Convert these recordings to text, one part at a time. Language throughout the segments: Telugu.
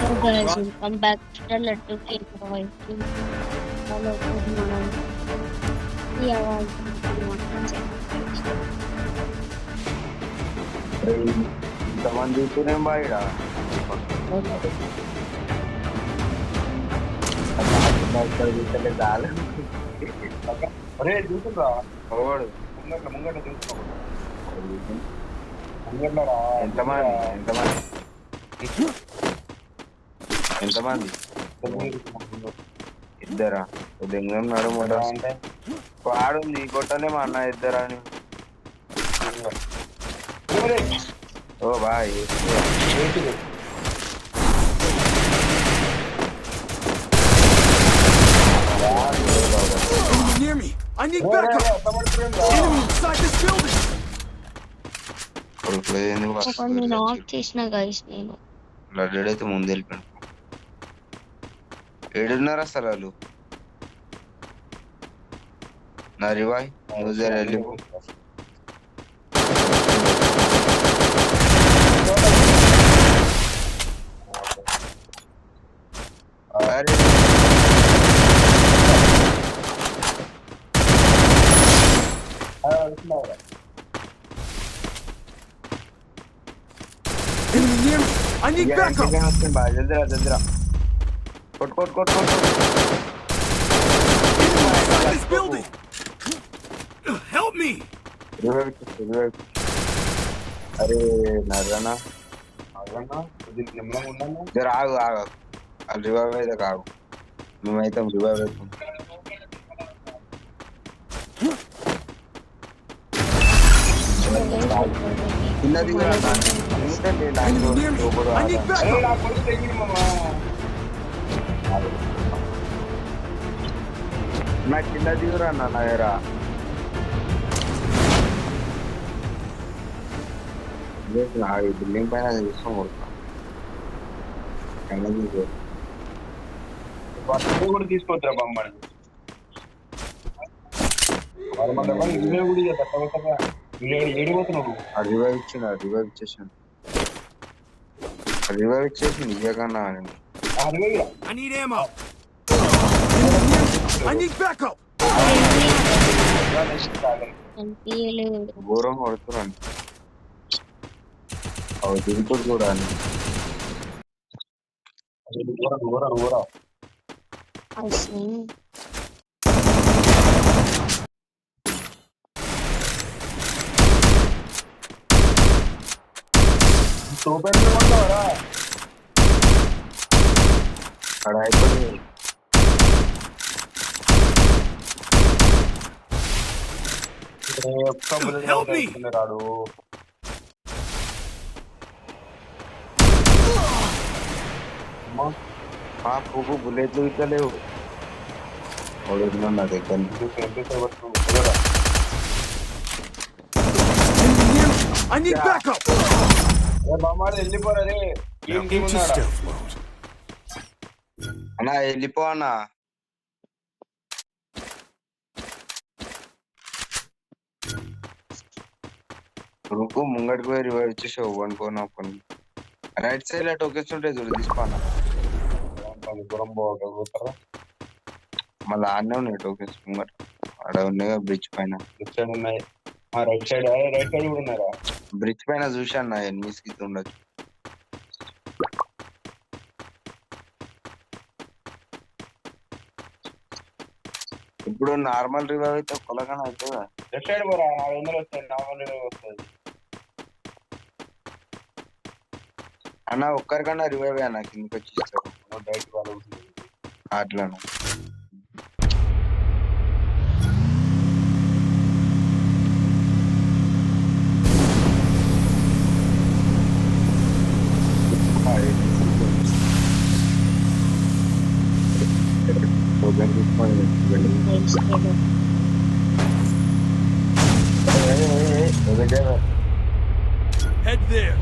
Guys, welcome back to the Laddu King Roy. Follow good morning. ఈ ఆవాజ్ ఇంతమంది చూస్తూనేం బాగా చూస్తలే చాలు. అరే చూసురా ఓడు ముంగట్ల ముంగట్ల చూసుకో ముంగట్లరా ఎంతమంది ఎంతమంది ఎంతమంది ఇద్దరా దెంగం నడు మొదట అంటే వాడుంది కొట్టలే మా అన్న ఇద్దరా అని ఓ bye Enemy near me. I need backup. Enemy inside this building. ఒకరిని నాక్ చేసిన గైస్ నేను. లడ్డు అయితే ముందు వెళ్ళిపోయాను. ఏడున్నారు అసలు వాళ్ళు నా రివాయ్ నువ్వు జర వెళ్ళిపో. అరే Enemy near me. I need backup. బాగా జల్దిరా జల్దిరా కొట్టు కొట్టు కొట్టు కొట్టు Enemy inside this building. Help me. అరే నరనా దీనికి నిమ్మలంగా ఉన్నాను జర ఆగు ఆగు వాళ్ళు రివైవ్ అయితే కాగు మేమైతే రివైవ్ అవుతాం. చిన్నది కూడా ఎందుకంటే Enemy near me. I need అరే backup. నా కొడుకు తెగింది మామా నా చిన్నది కూడా అన్న నా దగ్గర బిల్డింగ్ పైన చూస్తాం కొడుతున్నాం వాడు కూడా తీసుకోవచ్చురా బొమ్మని వాడు మన ఇవే కూడా తక్కువ ఏడిపోతున్నావు రివైవ్ ఇచ్చిన రివైవ్ ఇచ్చేసాను రివైవ్ ఇచ్చేసి నిజంగా అదే I need ammo. Enemy near me. I need backup. కనిపించలేదు. ఘోరం కొడుతున్నాను అవి దిగుతుంది కూడా ఊరా అసలు చూపెట్టుకుంటావరా అక్కడ అయిపోయింది. Help me. రాడు ఆ పువ్వు బుల్లెట్లు ఇచ్చలేవు నా దగ్గర Enemy near me. I need backup. బామ్మాడు వెళ్ళిపోరే Now into stealth mode. అన్నా వెళ్ళిపో అన్నా రుకు ముంగడికి పోయి రివైవ్ ఇచ్చేసావు అనుకోను పని రైట్ సైడ్ లో టోకెన్స్ ఉంటాయి చూడు తీసుకో అన్న దూరం పోతారా మళ్ళీ ఆడనే ఉన్నాయి టోకెన్స్ ముంగట ఆడ ఉన్నాయి బ్రిడ్జ్ పైన రైట్ సైడ్ ఉన్నాయి రైట్ సైడ్ కూడా ఉన్నారా బ్రిడ్జ్ పైన చూశాను నా ఎనిమిస్ కి ఉండొచ్చు ఇప్పుడు నార్మల్ రివైవ్ అయితే కొలగానే అవుతుందా లెఫ్ట్ సైడ్ పోరా 400 వస్తాయి 400 వస్తుంది అన్న ఒక్కరికన్నా రివైవ్ అన్న కిందకి వచ్చి ఇస్తారు డైరెక్ట్ వాళ్ళు అట్లాను Head there.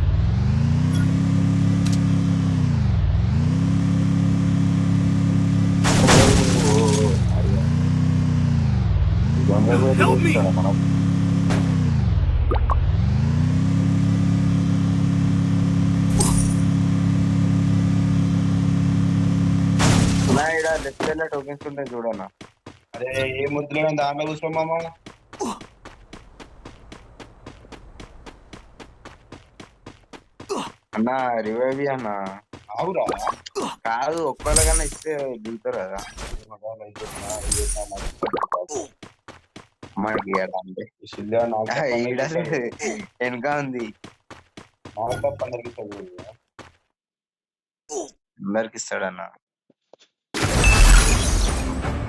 Help me. Left side లో టోకెన్స్ ఉంటాయి చూడన్నా. అరే ఏ ముద్దులో దాంట్లో కూర్చోమామా. అన్న రివైవ్ అన్న. ఆవురా కాదు ఒక్కళ్ళకన్నా ఇస్తే దిగుతారు కదా మనకి ఎలా అంటే. ఈడ వెనక ఉంది అందరికి ఇస్తాడన్న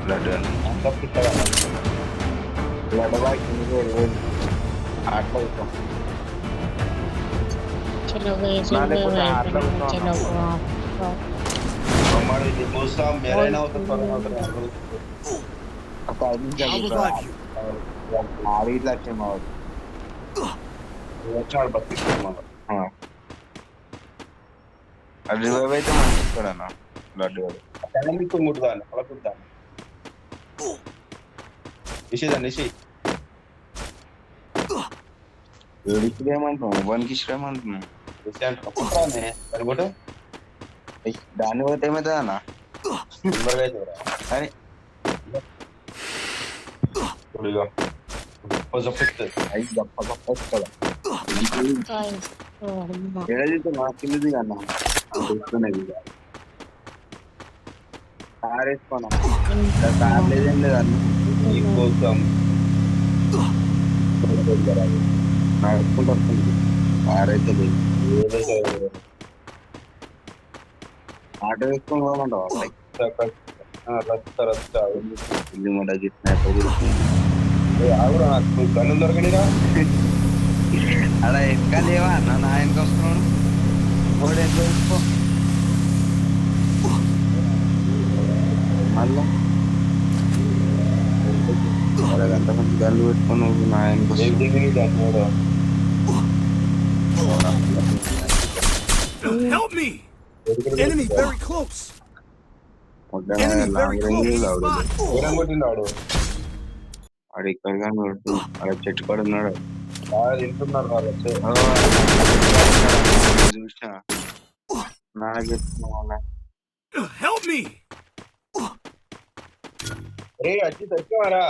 బ్లడ్ బ్లడ్ బాయ్ ఆటలో ఇస్తాం. चलो गाइस నాలే ये పోతే भाई ఆటలో चलो ఒక 5 నిమిషాలు I'll revive you. ఆడిట్లా వచ్చింది మా వాడు. వచ్చాడు బతికిస్తాడు మళ్ళీ. అది రివైవ్ అయితే మనకి ఇస్తాడన్న బ్లడ్ వాడు. మీకు ముట్టుదాన్ని పడకుద్దాన్ని నిషేదాన్ని నిషి ఏడికి ఏమంటున్నావు వన్కి ఇష్టం దాన్ని పోతే ఏమవుతుంది అన్న అని ఏదైతే మా కిందది అన్న వస్తున్నది కార్ వేసుకోనా కార్ లేదేం లేదు అన్న నీకోసం నడుచుకుంటూ వస్తుంది కార్ అయితే లేదు. ఆటో వేసుకొని పోమంటావు ఇల్లు మన ఆగురా గన్ను దొరకనిరా అలా ఎక్క లేవా అన్న నా ఎంత వస్తున్నాడు ఓడి ఎంత వేసుకో మళ్ళా ఎంతమంది గన్ను పెట్టుకుని నువ్వు నా వెనక Help me! Enemy very close. Enemy very close. Spot. కొట్టినాడు వాడు ఇక్కడ కానీ వాడు చెట్టు కూడా ఉన్నాడు తింటున్నారు వాళ్ళు చూసిన నాకు చెప్తున్నా వాళ్ళ Help me! రే అచ్చి తెచ్చావారా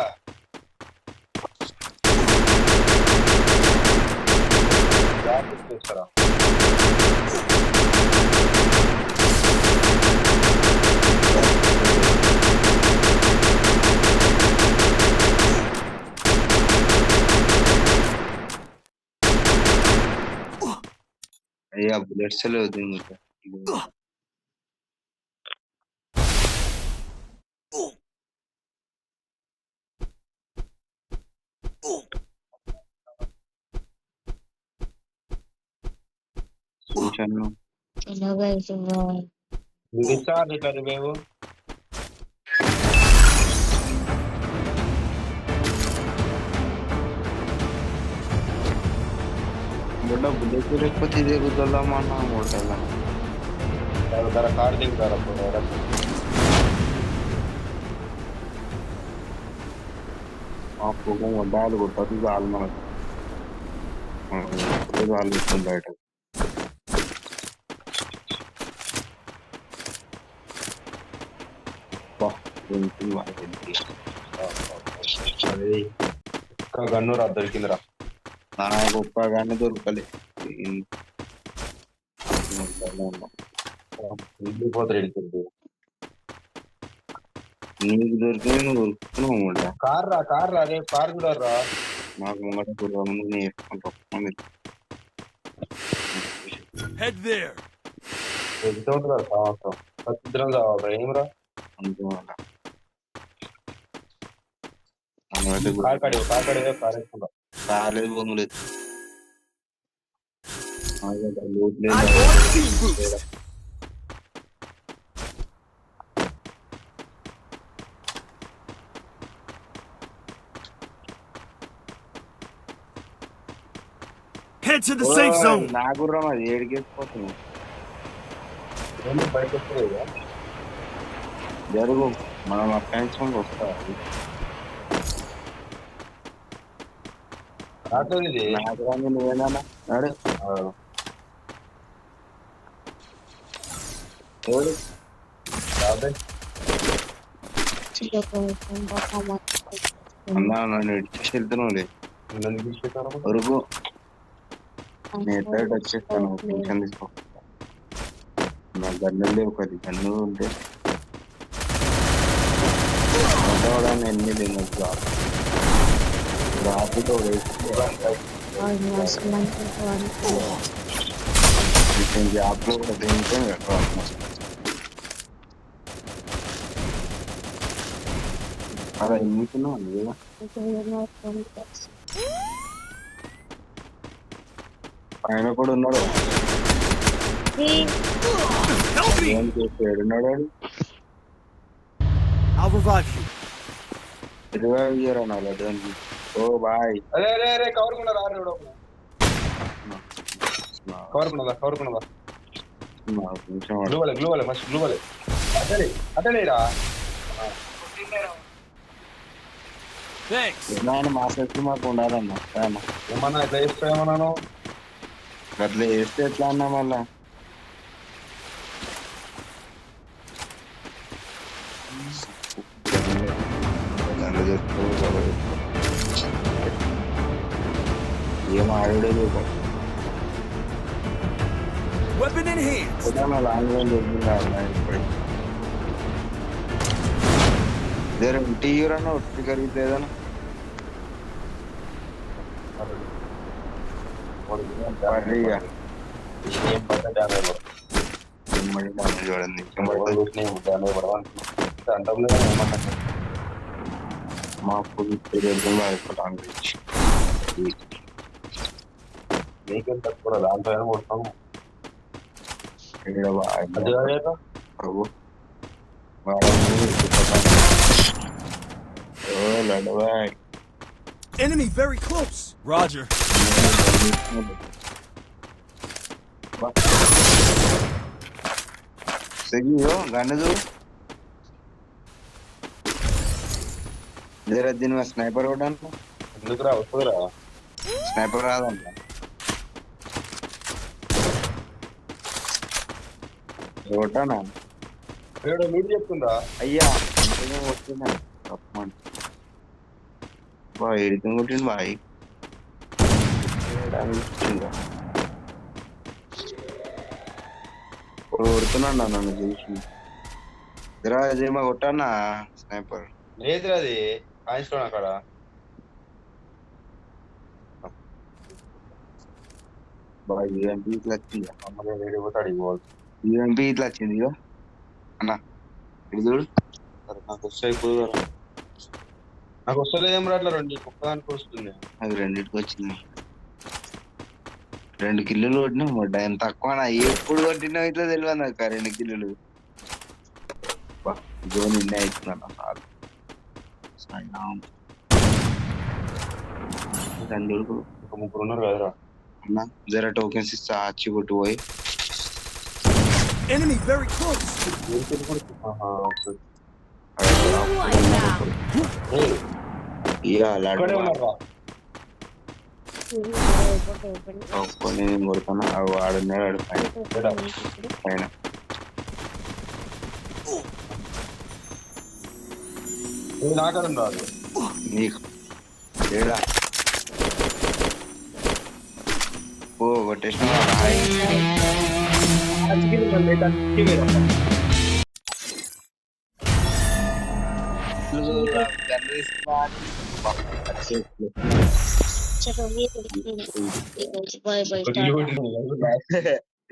చేస్తారా అయ్యా బుల్లెట్స్ లేదు ఇంకా చూశాను चलो गाइस రీఛార్జ్ ఎట్లా మేము బుల్లెట్ లేకపోతే ఇదే కుదరదామన్నా హోటల్ ధర కార్ దిగుతారా ఆ పొగ వడ్డాలు కొట్టదు చాలు మనకు చాలు ఇస్తుంది బయట అది గన్ను రా దొరికిందిరా నా గొప్పగానే దొరకలే వెళ్ళిపోతారు వెళ్ళిపోతుంది నీకు దొరికింది నువ్వు దొరుకుతున్నావు కార్ రా అదే కార్ కూడా రా నాకు ముంగట కూడా ముందు నేను వేసుకుంటాను Head there. ఎంత ఉంటుందా సంవత్సరం ఖచ్చితంగా కావాలి ఏమిరా కార్ వేసుకుంటా రాలేదు పొంగలేదు I want speed boost. Head to the safe zone. నా గుర్రం అది ఏడికేసిపోతుంది బయట వస్తుంది జరుగు మనం అక్కడి వస్తా రావట్లేదు ఇది నాకు నువ్వేనా నాడు ఎవడు రాబోయ్ చిన్న పాపం అన్నా నన్ను ఇచ్చేసి వెళ్తున్నావులే నన్ను తీసుకెళ్తాను వరకు నేను ఎట్లా వచ్చేస్తాను టెన్షన్ తీసుకో నా గన్నులు లేవు ఒకటి గన్ను ఉంటే మొట్టమొదటి ఎన్ని తినచ్చు రాత్రితో జాబ్లో కూడా దేనితో అలా ఎన్నుకున్నావు కదా ఆయన కూడా ఉన్నాడు Help me! ఏం చేసి ఏడున్నాడు వాడు I'll revive you. ఇరవై ఇయర్ అన్నారు దానికి ఓ బాయ్ అరే అరే అరే కవర్ కొన్నదా కొంచెం గ్లూ వాలే ఫస్ట్ గ్లూ వాలే అటలేరా Thanks. ఆయన మాస్టర్ మాకు ఉండాలన్నా ఆయన ఏమన్నా ఎట్లా చేస్తామన్నాను అట్లా చేస్తే ఎట్లా అన్నా మళ్ళా ఏం ఆడే Weapon in hand. Long range చెప్తున్నా జర టీ రన్నా ఒట్టి కరిగితే ఏదన్నా ఏం పడ్డ డ్యామేజ్ చూడండి అంటలే మా ఫుల్ లాంగ్ రేంజ్ మీకేం తక్కువ దాంట్లో ఏమో కొడతాము ప్రభు లడవాయ్ Enemy very close. Roger. సగియో గన్నదు జర దీని స్నైపర్ కొట్టాను ఎందుకురా వస్తుందిరా స్నైపర్ రాదంట కొట్టానా లూట్ చెప్తుందా అయ్యా వస్తున్నా తప్పమంట బాయ్ ఎడితం కొట్టిండు బాయ్ కొడుతున్నాడు నన్ను చూసి జరా కొట్టానా స్నైపర్ లేదురా అది కాయిన్స్టోన్ అక్కడ బాయ్ యూఎంపీ ఇట్లా వచ్చింది మమ్మల్ని వేడి పోతే అడిగి పోవాలి యూఎంపీ ఇట్లా వచ్చింది ఇక అన్నా ఇది చూడు నాకు వస్తాయి కుదరా నాకు వస్తలేదేం రా అట్లా రెండు ఒక్కదానికి వస్తుంది అది రెండింటికి వచ్చింది 2 కిలోలు కొట్టినావు మొట్ట ఎంత తక్కువ ఎప్పుడు కొట్టినావు ఇట్లా తెలియదు నాకు 2 కిలోలు జోన్ ఇన్నే అవుతున్నాను సార్ ఒక ముగ్గురు ఉన్నారు కదరా అన్న జర టోకెన్స్ ఇస్తా ఆచి కొట్టు పోయి Enemy very close. ఇక ఇక్కడే ఉన్నారా ఒక్కొని నేను కొడుతున్నా వాడున్నాడు ఆడు పైన నాకడం రాదు నీకు ఏడా ఓ కొట్టేసిన చలో బాయ్ బాయ్